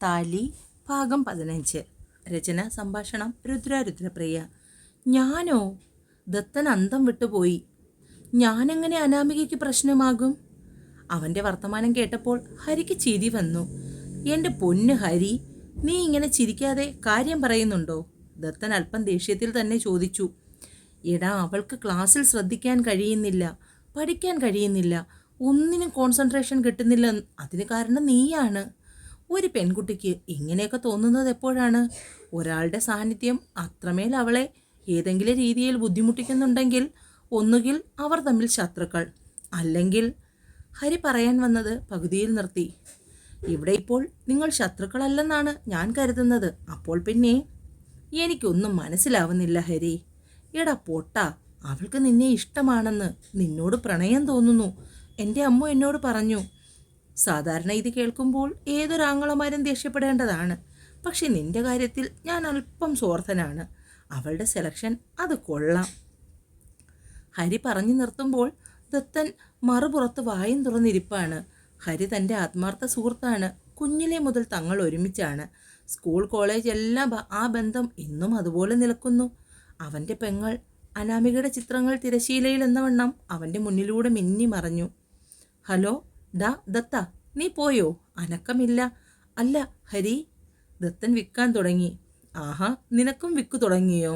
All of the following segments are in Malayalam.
താലി ഭാഗം 15. രചന സംഭാഷണം രുദ്രപ്രിയ. ഞാനോ? ദത്തൻ അന്തം വിട്ടുപോയി. ഞാനെങ്ങനെ അനാമികയ്ക്ക് പ്രശ്നമാകും? അവൻ്റെ വർത്തമാനം കേട്ടപ്പോൾ ഹരിക്ക് ചിരി വന്നു. എൻ്റെ പൊന്ന് ഹരി, നീ ഇങ്ങനെ ചിരിക്കാതെ കാര്യം പറയുന്നുണ്ടോ? ദത്തൻ അല്പം ദേഷ്യത്തിൽ തന്നെ ചോദിച്ചു. എടാ, അവൾക്ക് ക്ലാസ്സിൽ ശ്രദ്ധിക്കാൻ കഴിയുന്നില്ല, പഠിക്കാൻ കഴിയുന്നില്ല, ഒന്നിനും കോൺസെൻട്രേഷൻ കിട്ടുന്നില്ല. അതിന് കാരണം നീയാണ്. ഒരു പെൺകുട്ടിക്ക് ഇങ്ങനെയൊക്കെ തോന്നുന്നത് എപ്പോഴാണ്? ഒരാളുടെ സാന്നിധ്യം അത്രമേൽ അവളെ ഏതെങ്കിലും രീതിയിൽ ബുദ്ധിമുട്ടിക്കുന്നുണ്ടെങ്കിൽ ഒന്നുകിൽ അവർ തമ്മിൽ ശത്രുക്കൾ, അല്ലെങ്കിൽ ഹരി പറയാൻ വന്നത് പകുതിയിൽ നിർത്തി. ഇവിടെ ഇപ്പോൾ നിങ്ങൾ ശത്രുക്കളല്ലെന്നാണ് ഞാൻ കരുതുന്നത്. അപ്പോൾ പിന്നെ എനിക്കൊന്നും മനസ്സിലാവുന്നില്ല ഹരി. എടാ പൊട്ടാ, അവൾക്ക് നിന്നെ ഇഷ്ടമാണെന്ന്, നിന്നോട് പ്രണയം തോന്നുന്നു. എൻ്റെ അമ്മ എന്നോട് പറഞ്ഞു. സാധാരണ ഇത് കേൾക്കുമ്പോൾ ഏതൊരാങ്ങളമാരും ദേഷ്യപ്പെടേണ്ടതാണ്. പക്ഷെ നിന്റെ കാര്യത്തിൽ ഞാൻ അല്പം സ്വാർത്ഥനാണ്. അവളുടെ സെലക്ഷൻ അത് കൊള്ളാം. ഹരി പറഞ്ഞു നിർത്തുമ്പോൾ ദത്തൻ മറുപുറത്ത് വായും തുറന്നിരിപ്പാണ്. ഹരി തൻ്റെ ആത്മാർത്ഥ സുഹൃത്താണ്. കുഞ്ഞിലെ മുതൽ തങ്ങൾ ഒരുമിച്ചാണ്. സ്കൂൾ കോളേജ് എല്ലാം ആ ബന്ധം ഇന്നും അതുപോലെ നിൽക്കുന്നു. അവൻ്റെ പെങ്ങൾ അനാമികയുടെ ചിത്രങ്ങൾ തിരശീലയിൽ എന്നവണ്ണം അവൻ്റെ മുന്നിലൂടെ മിന്നി മറഞ്ഞു. ഹലോ ഡാ ദത്ത, നീ പോയോ? അനക്കമില്ല. അല്ല ഹരി. ദത്തൻ വിൽക്കാൻ തുടങ്ങി. ആഹാ, നിനക്കും വിക്ക് തുടങ്ങിയോ?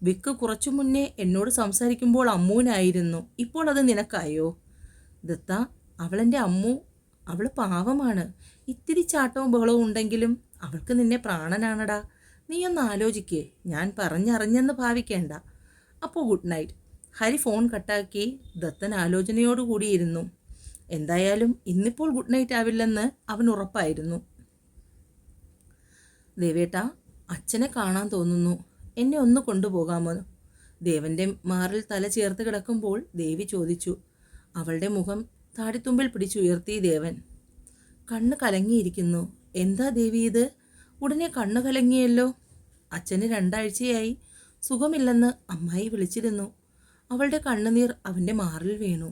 വിക്ക് കുറച്ചു മുന്നേ എന്നോട് സംസാരിക്കുമ്പോൾ അമ്മൂനായിരുന്നു, ഇപ്പോൾ അത് നിനക്കായോ? ദത്ത, അവളെൻ്റെ അമ്മു. അവൾ പാവമാണ്. ഇത്തിരി ചാട്ടവും ബഹളവും ഉണ്ടെങ്കിലും അവൾക്ക് നിന്നെ പ്രാണനാണടാ. നീ ഒന്ന് ആലോചിക്കേ. ഞാൻ പറഞ്ഞറിഞ്ഞെന്ന് ഭാവിക്കേണ്ട. അപ്പോൾ ഗുഡ് നൈറ്റ്. ഹരി ഫോൺ കട്ടാക്കി. ദത്തൻ ആലോചനയോടുകൂടിയിരുന്നു. എന്തായാലും ഇന്നിപ്പോൾ ഗുഡ് നൈറ്റ് ആവില്ലെന്ന് അവൻ ഉറപ്പായിരുന്നു. ദേവേട്ടാ, അച്ഛനെ കാണാൻ തോന്നുന്നു. എന്നെ ഒന്ന് കൊണ്ടുപോകാമോ? ദേവൻ്റെ മാറിൽ തല ചേർത്ത് കിടക്കുമ്പോൾ ദേവി ചോദിച്ചു. അവളുടെ മുഖം താടിത്തുമ്പിൽ പിടിച്ചുയർത്തി ദേവൻ. കണ്ണ് കലങ്ങിയിരിക്കുന്നു. എന്താ ദേവി ഇത്? ഉടനെ കണ്ണ് കലങ്ങിയല്ലോ. അച്ഛന് 2 ആഴ്ചയായി സുഖമില്ലെന്ന് അമ്മായി വിളിച്ചിരുന്നു. അവളുടെ കണ്ണുനീർ അവൻ്റെ മാറിൽ വീണു.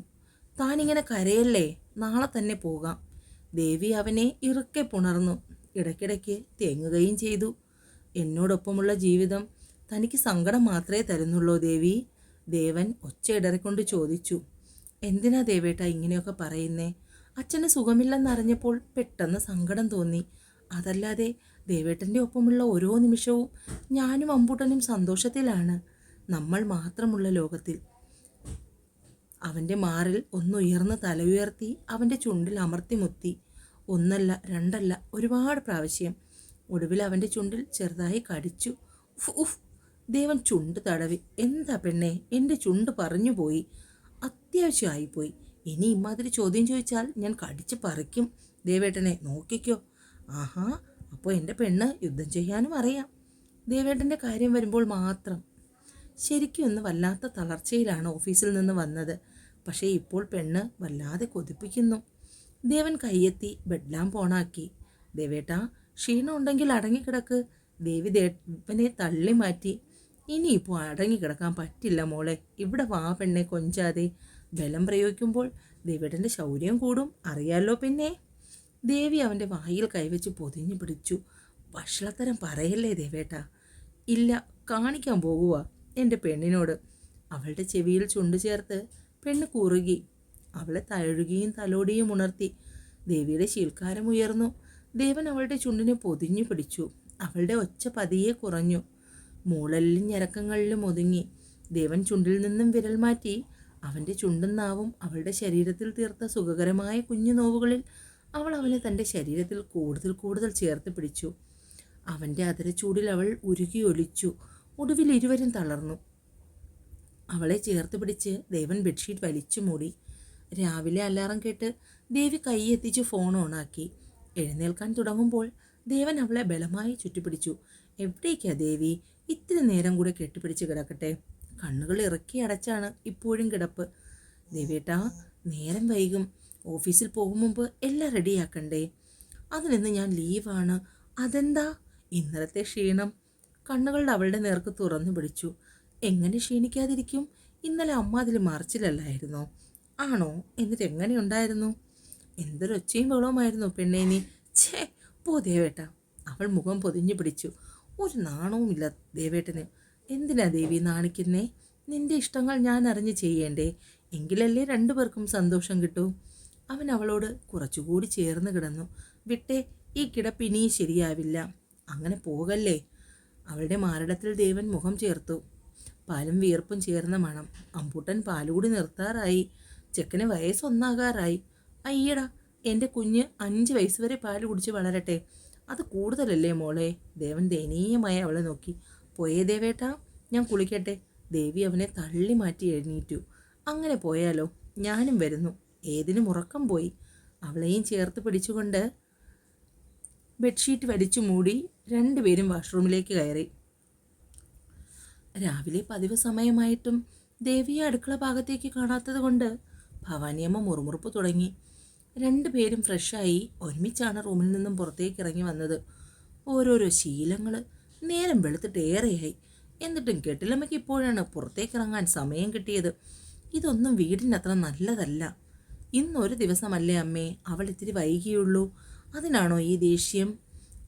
താനിങ്ങനെ കരയല്ലേ, നാളെ തന്നെ പോകാം. ദേവി അവനെ ഇറുക്കെ പുണർന്നു. ഇടയ്ക്കിടയ്ക്ക് തേങ്ങുകയും ചെയ്തു. എന്നോടൊപ്പമുള്ള ജീവിതം തനിക്ക് സങ്കടം മാത്രമേ തരുന്നുള്ളൂ ദേവി? ദേവൻ ഒച്ചയിടറിക്കൊണ്ട് ചോദിച്ചു. എന്തിനാ ദേവേട്ട ഇങ്ങനെയൊക്കെ പറയുന്നേ? അച്ഛന് സുഖമില്ലെന്നറിഞ്ഞപ്പോൾ പെട്ടെന്ന് സങ്കടം തോന്നി. അതല്ലാതെ ദേവേട്ടൻ്റെ ഒപ്പമുള്ള ഓരോ നിമിഷവും ഞാനും അമ്പൂട്ടനും സന്തോഷത്തിലാണ്. നമ്മൾ മാത്രമുള്ള ലോകത്തിൽ. അവൻ്റെ മാറിൽ ഒന്നുയർന്ന് തല ഉയർത്തി അവൻ്റെ ചുണ്ടിൽ അമർത്തി മുത്തി. ഒന്നല്ല രണ്ടല്ല, ഒരുപാട് പ്രാവശ്യം. ഒടുവിൽ അവൻ്റെ ചുണ്ടിൽ ചെറുതായി കടിച്ചു. ഉഫ് ഉഫ്. ദേവൻ ചുണ്ട് തടവി. എന്താ പെണ്ണെ, എൻ്റെ ചുണ്ട് പറഞ്ഞു പോയി, അത്യാവശ്യമായിപ്പോയി. ഇനി ഇമാതിരി ചോദ്യം ചോദിച്ചാൽ ഞാൻ കടിച്ച് പറിക്കും. ദേവേട്ടനെ നോക്കിക്കോ. ആഹാ, അപ്പോൾ എൻ്റെ പെണ്ണ് യുദ്ധം ചെയ്യാനും അറിയാം. ദേവേട്ടൻ്റെ കാര്യം വരുമ്പോൾ മാത്രം. ശരിക്കും ഒന്ന് വല്ലാത്ത തളർച്ചയിലാണ് ഓഫീസിൽ നിന്ന് വന്നത്. പക്ഷേ ഇപ്പോൾ പെണ്ണ് വല്ലാതെ കൊതിപ്പിക്കുന്നു. ദേവൻ കയ്യെത്തി ബെഡ് ലാമ്പ് ഓണാക്കി. ദേവേട്ടാ, ക്ഷീണം ഉണ്ടെങ്കിൽ അടങ്ങിക്കിടക്ക്. ദേവി ദേവനെ തള്ളി മാറ്റി. ഇനിയിപ്പോൾ അടങ്ങിക്കിടക്കാൻ പറ്റില്ല മോളെ. ഇവിടെ വാ പെണ്ണെ, കൊഞ്ചാതെ. ബലം പ്രയോഗിക്കുമ്പോൾ ദേവേട്ടൻ്റെ ശൗര്യം കൂടും, അറിയാലോ പിന്നെ. ദേവി അവൻ്റെ വായിൽ കൈവച്ച് പൊതിഞ്ഞു പിടിച്ചു. വഷളത്തരം പറയല്ലേ ദേവേട്ടാ. ഇല്ല, കാണിക്കാൻ പോകുക എൻ്റെ പെണ്ണിനോട്. അവളുടെ ചെവിയിൽ ചുണ്ടു ചേർത്ത് പെണ്ണ് കുറുകി. അവളെ തഴുകിയും തലോടിയും ഉണർത്തി. ദേവിയുടെ ശീൽക്കാരം ഉയർന്നു. ദേവൻ അവളുടെ ചുണ്ടിനെ പൊതിഞ്ഞു പിടിച്ചു. അവളുടെ ഒച്ച പതിയെ കുറഞ്ഞു. മൂളലിലും ഞരക്കങ്ങളിലും ഒതുങ്ങി. ദേവൻ ചുണ്ടിൽ നിന്നും വിരൽ മാറ്റി. അവൻ്റെ ചുണ്ടും നാവും അവളുടെ ശരീരത്തിൽ തീർത്ത സുഖകരമായ കുഞ്ഞു നോവുകളിൽ അവൾ അവനെ തൻ്റെ ശരീരത്തിൽ കൂടുതൽ കൂടുതൽ ചേർത്ത് പിടിച്ചു. അവൻ്റെ അതരച്ചൂടിൽ അവൾ ഉരുകി ഒലിച്ചു. ഒടുവിൽ ഇരുവരും തളർന്നു. അവളെ ചേർത്ത് പിടിച്ച് ദേവൻ ബെഡ്ഷീറ്റ് വലിച്ചു മൂടി. രാവിലെ അലാറം കേട്ട് ദേവി കൈയെത്തിച്ച് ഫോൺ ഓണാക്കി. എഴുന്നേൽക്കാൻ തുടങ്ങുമ്പോൾ ദേവൻ അവളെ ബലമായി ചുറ്റിപ്പിടിച്ചു. എവിടേക്കാ ദേവി? ഇത്തിരി നേരം കൂടെ കെട്ടിപ്പിടിച്ച് കിടക്കട്ടെ. കണ്ണുകൾ ഇറക്കി അടച്ചാണ് ഇപ്പോഴും കിടപ്പ്. ദേവേട്ടാ, നേരം വൈകും. ഓഫീസിൽ പോകും മുമ്പ് എല്ലാം റെഡിയാക്കണ്ടേ? അതിനിന്ന് ഞാൻ ലീവാണ്. അതെന്താ? ഇന്നലത്തെ ക്ഷീണം. കണ്ണുകളുടെ അവളുടെ നേർക്ക് തുറന്നു പിടിച്ചു. എങ്ങനെ ക്ഷീണിക്കാതിരിക്കും? ഇന്നലെ അമ്മ അതിൽ മറിച്ചിലല്ലായിരുന്നോ? ആണോ? എന്നിട്ട് എങ്ങനെയുണ്ടായിരുന്നു? എന്തൊരൊച്ചയും ബഹളവുമായിരുന്നു പെണ്ണേനി. ഛേ, പോ ദേവേട്ട. അവൾ മുഖം പൊതിഞ്ഞു പിടിച്ചു. ഒരു നാണവുമില്ല ദേവേട്ടന്. എന്തിനാ ദേവി നാണിക്കുന്നേ? നിന്റെ ഇഷ്ടങ്ങൾ ഞാൻ അറിഞ്ഞ് ചെയ്യേണ്ടേ? എങ്കിലല്ലേ രണ്ടുപേർക്കും സന്തോഷം കിട്ടൂ. അവൻ അവളോട് കുറച്ചുകൂടി ചേർന്ന് കിടന്നു. വിട്ടേ, ഈ കിടപ്പ് ഇനിയും ശരിയാവില്ല. അങ്ങനെ പോകല്ലേ. അവളുടെ മാറിടത്തിൽ ദേവൻ മുഖം ചേർത്തു. പാലും വിയർപ്പും ചേർന്ന മണം. അമ്പൂട്ടൻ പാലുകൂടി നിർത്താറായി. ചെക്കന് വയസ്സൊന്നാകാറായി. അയ്യടാ, എൻ്റെ കുഞ്ഞ് 5 വയസ്സ് വരെ പാല് കുടിച്ച് വളരട്ടെ. അത് കൂടുതലല്ലേ മോളെ? ദേവൻ ദയനീയമായി അവളെ നോക്കി. പോയേ ദേവേട്ടാ, ഞാൻ കുളിക്കട്ടെ. ദേവി അവനെ തള്ളി മാറ്റി എഴുന്നേറ്റു. അങ്ങനെ പോയാലോ? ഞാനും വരുന്നു. ഏതിനും ഉറക്കം പോയി. അവളെയും ചേർത്ത് പിടിച്ചുകൊണ്ട് ബെഡ്ഷീറ്റ് വലിച്ചു മൂടി രണ്ടുപേരും വാഷ്റൂമിലേക്ക് കയറി. രാവിലെ പതിവ് സമയമായിട്ടും ദേവിയെ അടുക്കള ഭാഗത്തേക്ക് കാണാത്തത് കൊണ്ട് ഭവാനിയമ്മ മുറുമുറുപ്പ് തുടങ്ങി. രണ്ടുപേരും ഫ്രഷായി ഒരുമിച്ചാണ് റൂമിൽ നിന്നും പുറത്തേക്ക് ഇറങ്ങി വന്നത്. ഓരോരോ ശീലങ്ങൾ. നേരം വെളുത്തിട്ട് ഏറെയായി. എന്നിട്ടും കെട്ടിലമ്മയ്ക്ക് ഇപ്പോഴാണ് പുറത്തേക്ക് ഇറങ്ങാൻ സമയം കിട്ടിയത്. ഇതൊന്നും വീടിനത്ര നല്ലതല്ല. ഇന്നൊരു ദിവസമല്ലേ അമ്മേ അവൾ ഇത്തിരി വൈകിയുള്ളൂ. അതിനാണോ ഈ ദേഷ്യം?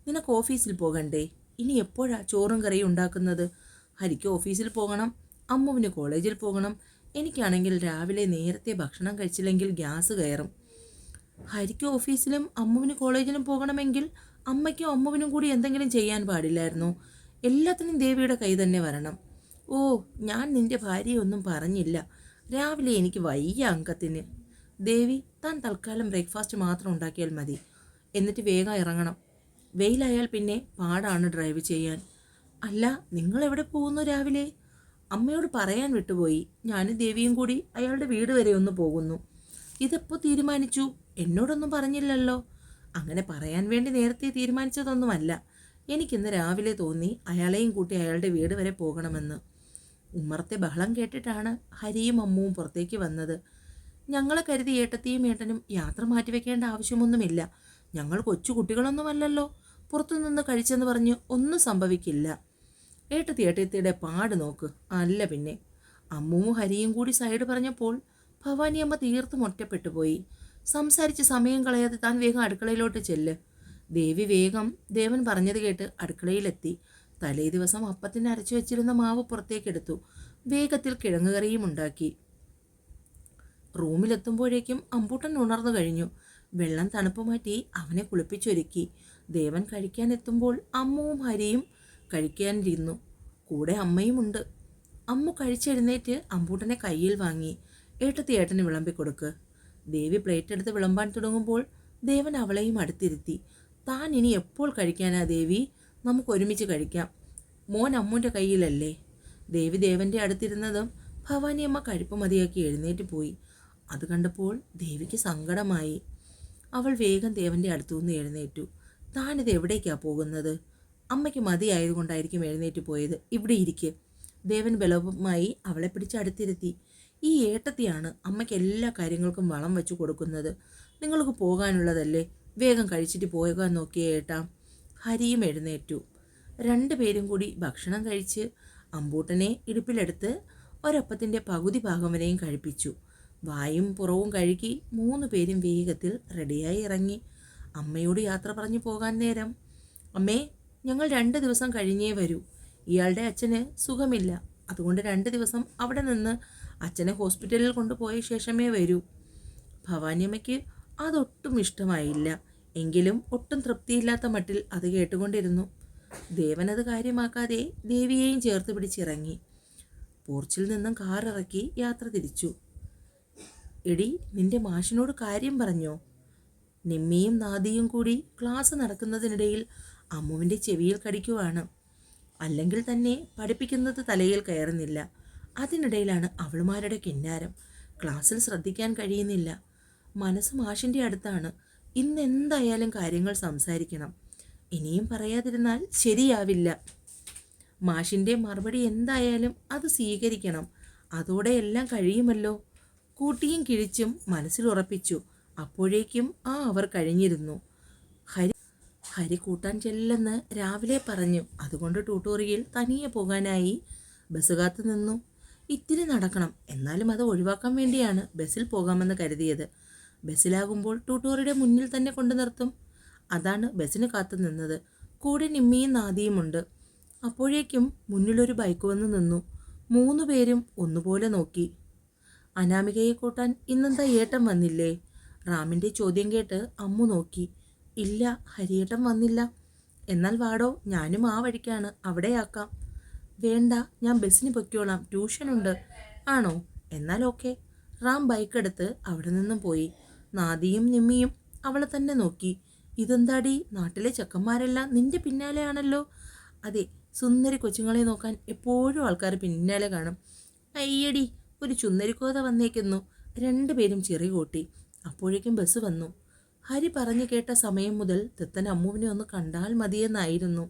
നിനക്ക് ഓഫീസിൽ പോകണ്ടേ? ഇനി എപ്പോഴാ ചോറും കറിയും ഉണ്ടാക്കുന്നത്? ഹരിക്ക് ഓഫീസിൽ പോകണം, അമ്മുവിന് കോളേജിൽ പോകണം. എനിക്കാണെങ്കിൽ രാവിലെ നേരത്തെ ഭക്ഷണം കഴിച്ചില്ലെങ്കിൽ ഗ്യാസ് കയറും. ഹരിക്ക് ഓഫീസിലും അമ്മുവിന് കോളേജിലും പോകണമെങ്കിൽ അമ്മയ്ക്കും അമ്മുവിനും കൂടി എന്തെങ്കിലും ചെയ്യാൻ പാടില്ലായിരുന്നോ? എല്ലാത്തിനും ദേവിയുടെ കൈ തന്നെ വരണം. ഓ, ഞാൻ നിന്റെ ഭാര്യയൊന്നും പറഞ്ഞില്ല. രാവിലെ എനിക്ക് വയ്യ അങ്കത്തിന്. ദേവി, താൻ തൽക്കാലം ബ്രേക്ക്ഫാസ്റ്റ് മാത്രം ഉണ്ടാക്കിയാൽ മതി. എന്നിട്ട് വേഗം ഇറങ്ങണം. വെയിലായാൽ പിന്നെ പാടാണ് ഡ്രൈവ് ചെയ്യാൻ. അല്ല, നിങ്ങൾ എവിടെ പോകുന്നു രാവിലെ? അമ്മയോട് പറയാൻ വിട്ടുപോയി. ഞാനും ദേവിയും കൂടി അയാളുടെ വീട് വരെ ഒന്ന് പോകുന്നു. ഇതെപ്പോൾ തീരുമാനിച്ചു? എന്നോടൊന്നും പറഞ്ഞില്ലല്ലോ. അങ്ങനെ പറയാൻ വേണ്ടി നേരത്തെ തീരുമാനിച്ചതൊന്നുമല്ല. എനിക്കിന്ന് രാവിലെ തോന്നി അയാളെയും കൂട്ടി അയാളുടെ വീട് വരെ പോകണമെന്ന്. ഉമ്മറത്തെ ബഹളം കേട്ടിട്ടാണ് ഹരിയും അമ്മുവും പുറത്തേക്ക് വന്നത്. ഞങ്ങളെ കരുതി ഏട്ടത്തിയും ഏട്ടനും യാത്ര മാറ്റിവെക്കേണ്ട ആവശ്യമൊന്നുമില്ല. ഞങ്ങൾ കൊച്ചു കുട്ടികളൊന്നുമല്ലല്ലോ. പുറത്തുനിന്ന് കഴിച്ചെന്ന് പറഞ്ഞ് ഒന്നും സംഭവിക്കില്ല. ഏട്ടത്തിയുടെ പാട് നോക്ക്. അല്ല പിന്നെ. അമ്മുവും ഹരിയും കൂടി സൈഡ് പറഞ്ഞപ്പോൾ ഭവാനിയമ്മ തീർത്തും ഒറ്റപ്പെട്ടു പോയി. സംസാരിച്ച് സമയം കളയാതെ താൻ വേഗം അടുക്കളയിലോട്ട് ചെല്ല്. ദേവി വേഗം ദേവൻ പറഞ്ഞത് കേട്ട് അടുക്കളയിലെത്തി. തലേ ദിവസം അപ്പത്തിന് അരച്ചു വെച്ചിരുന്ന മാവ് പുറത്തേക്കെടുത്തു. വേഗത്തിൽ കിഴങ്ങുകറിയും ഉണ്ടാക്കി. റൂമിലെത്തുമ്പോഴേക്കും അമ്പൂട്ടൻ ഉണർന്നു കഴിഞ്ഞു. വെള്ളം തണുപ്പ് മാറ്റി അവനെ കുളിപ്പിച്ചൊരുക്കി. ദേവൻ കഴിക്കാനെത്തുമ്പോൾ അമ്മുവും ഹരിയും കഴിക്കാനിരുന്നു. കൂടെ അമ്മയുമുണ്ട്. അമ്മു കഴിച്ചെഴുന്നേറ്റ് അമ്പൂട്ടനെ കയ്യിൽ വാങ്ങി. ഏട്ടന് വിളമ്പിക്കൊടുക്ക്. ദേവി പ്ലേറ്റ് എടുത്ത് വിളമ്പാൻ തുടങ്ങുമ്പോൾ ദേവൻ അവളെയും അടുത്തിരുത്തി. താൻ ഇനി എപ്പോൾ കഴിക്കാനാ ദേവി? നമുക്ക് ഒരുമിച്ച് കഴിക്കാം. മോൻ അമ്മുൻ്റെ കയ്യിലല്ലേ? ദേവി ദേവൻ്റെ അടുത്തിരുന്നതും ഭവാനിയമ്മ കഴിപ്പ് മതിയാക്കി എഴുന്നേറ്റ് പോയി. അത് കണ്ടപ്പോൾ ദേവിക്ക് സങ്കടമായി. അവൾ വേഗം ദേവൻ്റെ അടുത്തുനിന്ന് എഴുന്നേറ്റു. താനിത് എവിടേക്കാ പോകുന്നത്? അമ്മയ്ക്ക് മതിയായതുകൊണ്ടായിരിക്കും എഴുന്നേറ്റ് പോയത്. ഇവിടെ ഇരിക്ക്. ദേവൻ ബലവുമായി അവളെ പിടിച്ച് അടുത്തിരുത്തി. ഈ ഏട്ടത്തിയാണ് അമ്മയ്ക്ക് എല്ലാ കാര്യങ്ങൾക്കും വളം വെച്ച് കൊടുക്കുന്നത്. നിങ്ങൾക്ക് പോകാനുള്ളതല്ലേ? വേഗം കഴിച്ചിട്ട് പോകാൻ നോക്കിയേ ഏട്ടാ. ഹരിയും എഴുന്നേറ്റു. രണ്ടുപേരും കൂടി ഭക്ഷണം കഴിച്ച് അമ്പൂട്ടനെ ഇടുപ്പിലെടുത്ത് ഒരപ്പത്തിൻ്റെ പകുതി ഭാഗം വരെയും കഴിപ്പിച്ചു. വായും പുറവും കഴുകി 3 പേരും വേഗത്തിൽ റെഡിയായി ഇറങ്ങി. അമ്മയോട് യാത്ര പറഞ്ഞു പോകാൻ നേരം, അമ്മേ, ഞങ്ങൾ 2 ദിവസം കഴിഞ്ഞേ വരൂ. ഇയാളുടെ അച്ഛന് സുഖമില്ല. അതുകൊണ്ട് 2 ദിവസം അവിടെ നിന്ന് അച്ഛനെ ഹോസ്പിറ്റലിൽ കൊണ്ടുപോയ ശേഷമേ വരൂ. ഭവാനിയമ്മയ്ക്ക് അതൊട്ടും ഇഷ്ടമായില്ല. എങ്കിലും ഒട്ടും തൃപ്തിയില്ലാത്ത മട്ടിൽ അത് കേട്ടുകൊണ്ടിരുന്നു. ദേവനത് കാര്യമാക്കാതെ ദേവിയെയും ചേർത്ത് പിടിച്ചിറങ്ങി. പോർച്ചിൽ നിന്നും കാറിറക്കി യാത്ര തിരിച്ചു. എടി, നിന്റെ മാഷിനോട് കാര്യം പറഞ്ഞോ? നിമ്മിയും നാദിയും കൂടി ക്ലാസ് നടക്കുന്നതിനിടയിൽ അമ്മുവിൻ്റെ ചെവിയിൽ കടിക്കുവാണ്. അല്ലെങ്കിൽ തന്നെ പഠിപ്പിക്കുന്നത് തലയിൽ കയറുന്നില്ല. അതിനിടയിലാണ് അവളുമാരുടെ കിന്നാരം. ക്ലാസ്സിൽ ശ്രദ്ധിക്കാൻ കഴിയുന്നില്ല. മനസ്സ് മാഷിൻ്റെ അടുത്താണ്. ഇന്ന് എന്തായാലും കാര്യങ്ങൾ സംസാരിക്കണം. ഇനിയും പറയാതിരുന്നാൽ ശരിയാവില്ല. മാഷിൻ്റെ മറുപടി എന്തായാലും അത് സ്വീകരിക്കണം. അതോടെ എല്ലാം കഴിയുമല്ലോ. കൂട്ടിയും കിഴിച്ചും മനസ്സിൽ ഉറപ്പിച്ചു. അപ്പോഴേക്കും അവർ കഴിഞ്ഞിരുന്നു. ഹരി കൂട്ടാൻ ചെല്ലെന്ന് രാവിലെ പറഞ്ഞു. അതുകൊണ്ട് ട്യൂട്ടോറിയൽ തനിയെ പോകാനായി ബസ് കാത്തു നിന്നു. ഇത്തിരി നടക്കണം. എന്നാലും അത് ഒഴിവാക്കാൻ വേണ്ടിയാണ് ബസ്സിൽ പോകാമെന്ന് കരുതിയത്. ബസ്സിലാകുമ്പോൾ ട്യൂട്ടോറിയുടെ മുന്നിൽ തന്നെ കൊണ്ടു നിർത്തും. അതാണ് ബസ്സിന് കാത്തു നിന്നത്. കൂടെ നിമ്മിയും നാദിയുമുണ്ട്. അപ്പോഴേക്കും മുന്നിലൊരു ബൈക്ക് വന്ന് നിന്നു. 3 പേരും ഒന്നുപോലെ നോക്കി. അനാമികയെ കൂട്ടാൻ ഇന്നെന്താ ഏട്ടൻ വന്നില്ലേ? റാമിൻ്റെ ചോദ്യം കേട്ട് അമ്മു നോക്കി. ഇല്ല, ഹരിയേട്ടൻ വന്നില്ല. എന്നാൽ വാടോ, ഞാനും ആ വഴിക്കാണ്, അവിടെയാക്കാം. വേണ്ട, ഞാൻ ബസ്സിന് പൊയ്ക്കോളാം, ട്യൂഷനുണ്ട്. ആണോ? എന്നാൽ ഓക്കെ. റാം ബൈക്കെടുത്ത് അവിടെ നിന്നും പോയി. നാദിയും നിമ്മിയും അവളെ തന്നെ നോക്കി. ഇതെന്താടി, നാട്ടിലെ ചെക്കന്മാരെല്ലാം നിന്റെ പിന്നാലെയാണല്ലോ. അതെ, സുന്ദരി കൊച്ചുങ്ങളെ നോക്കാൻ എപ്പോഴും ആൾക്കാർ പിന്നാലെ കാണും. അയ്യടി, ഒരു ചുന്നരിക്കോത വന്നേക്കുന്നു. 2 പേരും ചിറി കൂട്ടി. അപ്പോഴേക്കും ബസ് വന്നു. ഹരി പറഞ്ഞു കേട്ട സമയം മുതൽ ദത്തൻ അമ്മുവിനെ ഒന്ന് കണ്ടാൽ മതിയെന്നായിരുന്നു.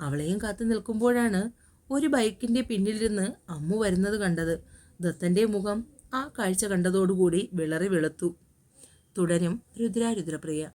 അവളെയും കാത്തു നിൽക്കുമ്പോഴാണ് ഒരു ബൈക്കിൻ്റെ പിന്നിലിരുന്ന് അമ്മു വരുന്നത് കണ്ടത്. ദത്തൻ്റെ മുഖം ആ കാഴ്ച കണ്ടതോടുകൂടി വിളറി വെളുത്തു. തുടരും രുദ്രാരുദ്രപ്രിയ.